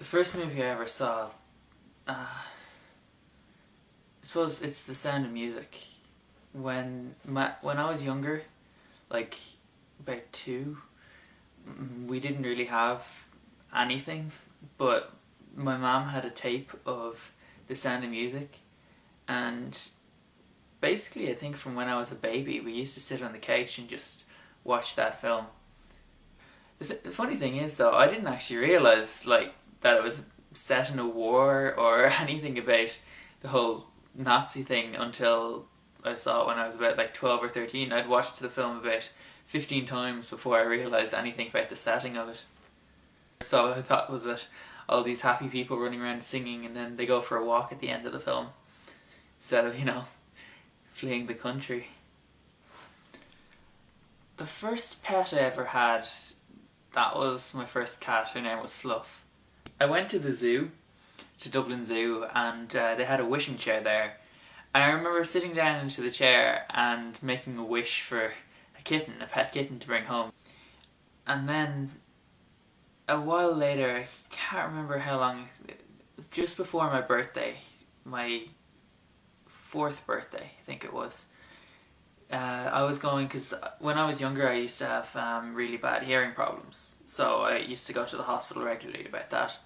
The first movie I ever saw, I suppose it's The Sound of Music. When I was younger, like about two, we didn't really have anything, but my mum had a tape of The Sound of Music, and basically I think from when I was a baby we used to sit on the couch and just watch that film. The funny thing is though, I didn't actually realise that it was set in a war or anything about the whole Nazi thing until I saw it when I was about 12 or 13. I'd watched the film about 15 times before I realised anything about the setting of it. So I thought was that all these happy people running around singing and then they go for a walk at the end of the film instead of, fleeing the country. The first pet I ever had, that was my first cat. Her name was Fluff. I went to the zoo, to Dublin Zoo, and they had a wishing chair there. And I remember sitting down into the chair and making a wish for a pet kitten to bring home. And then a while later, I can't remember how long, just before my birthday, my 4th birthday, I think it was, I was going, because when I was younger I used to have really bad hearing problems, so I used to go to the hospital regularly about that.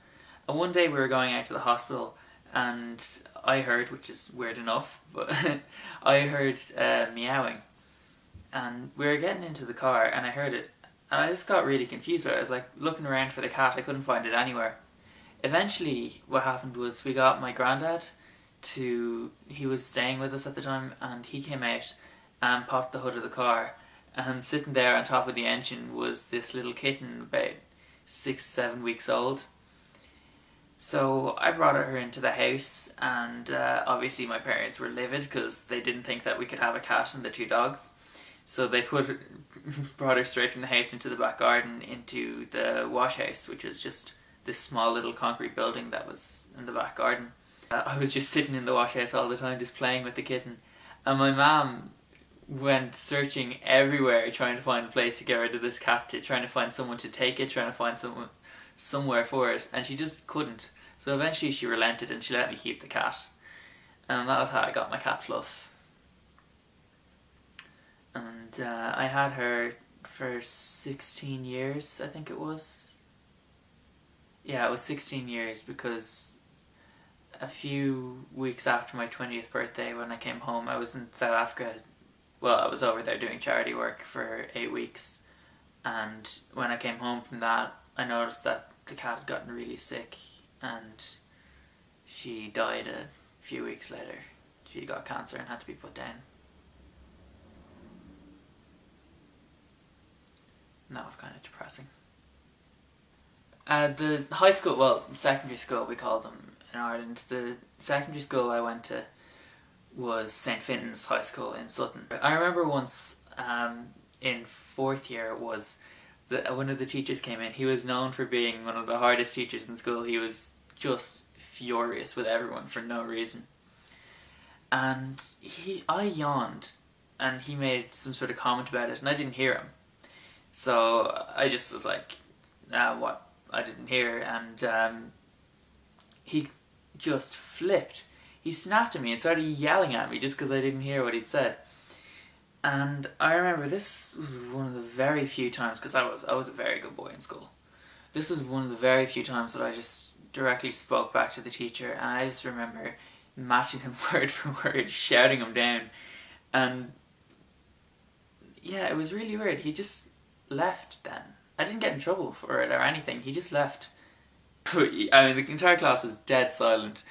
And one day we were going out to the hospital and I heard, which is weird enough, but I heard meowing, and we were getting into the car and I heard it, and I just got really confused with it. I was looking around for the cat, I couldn't find it anywhere. Eventually what happened was we got my granddad he was staying with us at the time, and he came out and popped the hood of the car, and sitting there on top of the engine was this little kitten about 6-7 weeks old. So I brought her into the house, and obviously my parents were livid because they didn't think that we could have a cat and the 2 dogs. So they brought her straight from the house into the back garden, into the wash house, which was just this small little concrete building that was in the back garden. I was just sitting in the wash house all the time, just playing with the kitten. And my mum went searching everywhere, trying to find a place to get rid of this cat, trying to find someone to take it, trying to find somewhere for it, and she just couldn't. So eventually she relented and she let me keep the cat. And that was how I got my cat Fluff. And I had her for 16 years, I think it was. Yeah, it was 16 years, because a few weeks after my 20th birthday, when I came home, I was in South Africa. Well, I was over there doing charity work for 8 weeks, and when I came home from that, I noticed that the cat had gotten really sick, and she died a few weeks later. She got cancer and had to be put down. And that was kind of depressing. The high school, well, secondary school we called them in Ireland, the secondary school I went to was St. Fintan's High School in Sutton. I remember once in 4th year it was, one of the teachers came in. He was known for being one of the hardest teachers in school. He was just furious with everyone for no reason. And I yawned and he made some sort of comment about it and I didn't hear him. So I just was like, what? I didn't hear. And he just flipped. He snapped at me and started yelling at me just because I didn't hear what he'd said. And I remember this was one of the very few times, because I was a very good boy in school. This was one of the very few times that I just directly spoke back to the teacher, and I just remember matching him word for word, shouting him down. And yeah, it was really weird. He just left then. I didn't get in trouble for it or anything. He just left. I mean, the entire class was dead silent.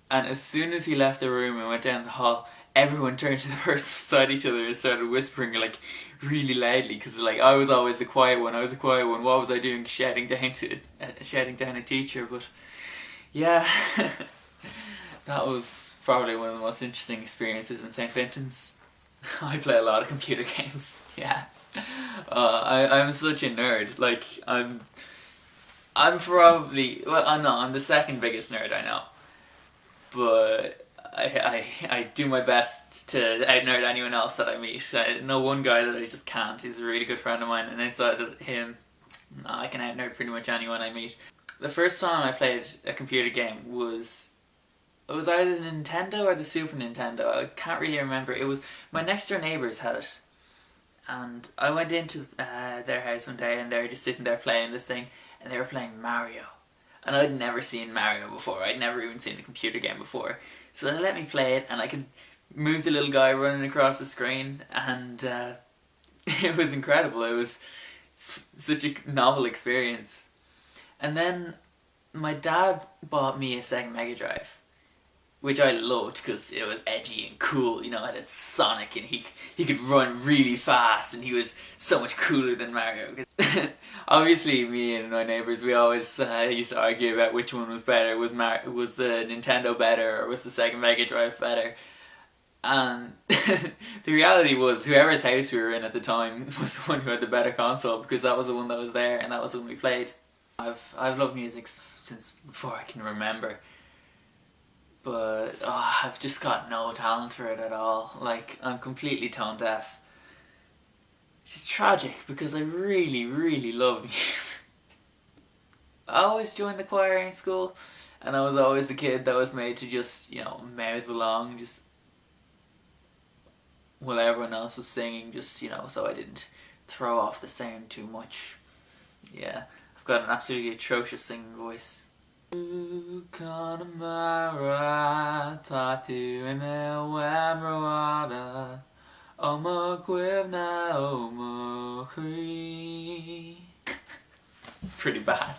And as soon as he left the room and went down the hall, everyone turned to the person beside each other and started whispering really loudly, because I was always the quiet one. What was I doing shouting down a teacher? But yeah, that was probably one of the most interesting experiences in St. Fintan's. I play a lot of computer games. Yeah, I'm such a nerd. I'm probably, I'm the second biggest nerd I know. But I do my best to out-nerd anyone else that I meet. I know one guy that I just can't. He's a really good friend of mine, and outside of him, I can out-nerd pretty much anyone I meet. The first time I played a computer game was, it was either the Nintendo or the Super Nintendo. I can't really remember. It was, my next door neighbours had it, and I went into their house one day and they were just sitting there playing this thing, and they were playing Mario. And I'd never seen Mario before. I'd never even seen a computer game before. So they let me play it, and I could move the little guy running across the screen, and it was incredible. It was such a novel experience. And then my dad bought me a Sega Mega Drive, which I loved because it was edgy and cool. You know, it had Sonic, and he could run really fast, and he was so much cooler than Mario. Obviously, me and my neighbours, we always used to argue about which one was better. Was the Nintendo better, or was the Sega Mega Drive better? And the reality was, whoever's house we were in at the time was the one who had the better console, because that was the one that was there, and that was the one we played. I've loved music since before I can remember, but I've just got no talent for it at all. Like, I'm completely tone deaf. It's tragic because I really, really love music. I always joined the choir in school, and I was always the kid that was made to just, you know, mouth along, just while everyone else was singing, just, you know, so I didn't throw off the sound too much. Yeah, I've got an absolutely atrocious singing voice. It's pretty bad.